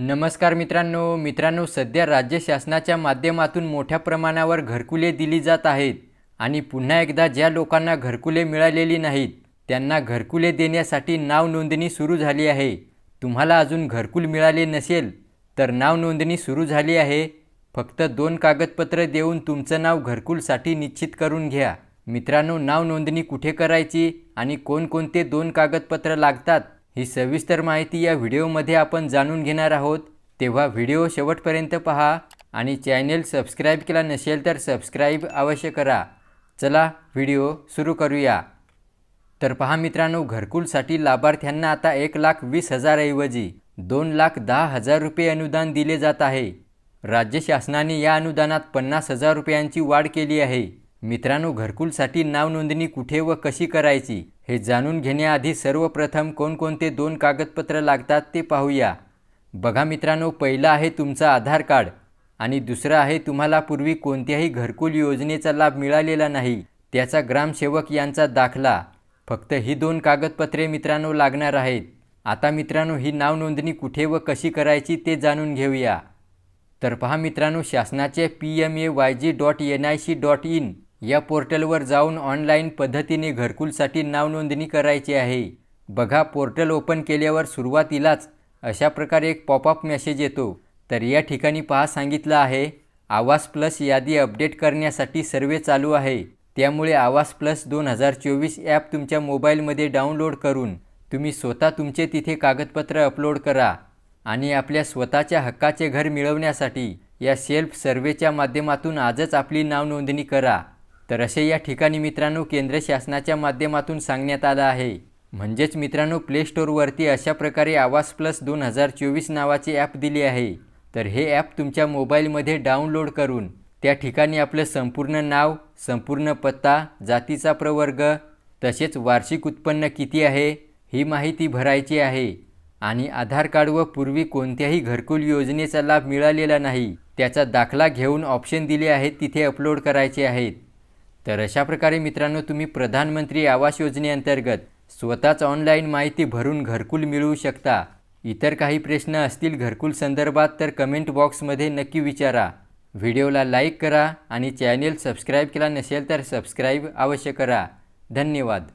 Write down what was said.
नमस्कार मित्रांनो सध्या राज्य शासनाच्या माध्यमातून मोठ्या प्रमाणावर घरकुले दिली जात आहेत आणि पुन्हा एकदा ज्या लोकांना घरकुले मिळालेली नाहीत त्यांना घरकुले देण्यासाठी नाव नोंदणी सुरू झाली आहे। तुम्हाला अजून घरकुल मिळाले नसेल तर नाव नोंदणी सुरू झाली आहे। फक्त 2 कागदपत्र देऊन तुमचं नाव घरकुलसाठी निश्चित करून घ्या। मित्रांनो, नाव नोंदणी कुठे करायची आणि कोणकोणते 2 कागदपत्र लागतात ही सविस्तर माहिती या व्हिडिओमध्ये आपण जाणून घेणार आहोत। तेव्हा व्हिडिओ शेवटपर्यंत पहा आणि चॅनल सबस्क्राइब केला नसेल तर सबस्क्राइब अवश्य करा। चला व्हिडिओ सुरू करूया। तर पहा मित्रांनो, घरकुलसाठी लाभार्थ्यांना आता 1,20,000 ऐवजी 2,10,000 रुपये अनुदान दिले जात आहे। राज्य शासनाने या अनुदानात 50,000 रुपयांची वाढ केली आहे। मित्रांनो, घरकुलसाठी नाव नोंदणी कुठे व कशी करायची हे जाणून घेण्याआधी सर्वप्रथम कोणकोणते 2 कागदपत्र लागतात ते पाहूया। बघा मित्रांनो, पहिलं आहे तुमचं आधार कार्ड आणि दुसरं आहे तुम्हाला पूर्वी कोणत्याही घरकुल योजनेचा लाभ मिळालेला नाही त्याचा ग्रामसेवक यांचा दाखला। फक्त ही 2 कागदपत्रे मित्रांनो लागणार आहेत। आता मित्रांनो, ही नाव नोंदणी कुठे व कशी करायची ते जाणून घेऊया। तर पहा मित्रांनो, शासनाचे pmayg.nic.in या पोर्टलवर जाऊन ऑनलाईन पद्धतीने घरकुलसाठी नाव नोंदणी करायची आहे। बघा, पोर्टल ओपन केल्यावर सुरुवातीलाच अशा प्रकारे एक पॉपअप मेसेज येतो। तर या ठिकाणी पहा सांगितलं आहे, आवास प्लस यादी अपडेट करण्यासाठी सर्वे चालू आहे। त्यामुळे आवास प्लस 2024 ॲप तुमच्या मोबाईलमध्ये डाउनलोड करून तुम्ही स्वतः तुमचे तिथे कागदपत्र अपलोड करा आणि आपल्या स्वतःच्या हक्काचे घर मिळवण्यासाठी या सेल्फ सर्वेच्या माध्यमातून आजच आपली नाव नोंदणी करा। तर असे या ठिकाणी मित्रांनो केंद्र शासनाच्या माध्यमातून सांगण्यात आलं आहे। म्हणजेच मित्रांनो, प्ले स्टोअरवरती अशा प्रकारे आवास प्लस 2024 नावाचे ॲप दिले आहे। तर हे ॲप तुमच्या मोबाईलमध्ये डाउनलोड करून त्या ठिकाणी आपलं संपूर्ण नाव, संपूर्ण पत्ता, जातीचा प्रवर्ग तसेच वार्षिक उत्पन्न किती आहे ही माहिती भरायची आहे आणि आधार कार्ड व पूर्वी कोणत्याही घरकुल योजनेचा लाभ मिळालेला नाही त्याचा दाखला घेऊन ऑप्शन दिले आहेत तिथे अपलोड करायचे आहेत। तर अशा प्रकारे मित्रांनो तुम्ही प्रधानमंत्री आवास योजनेअंतर्गत स्वतःच ऑनलाईन माहिती भरून घरकुल मिळवू शकता। इतर काही प्रश्न असतील घरकुल संदर्भात तर कमेंट बॉक्समध्ये नक्की विचारा। व्हिडिओला लाईक करा आणि चॅनल सबस्क्राइब केला नसेल तर सबस्क्राइब अवश्य करा। धन्यवाद।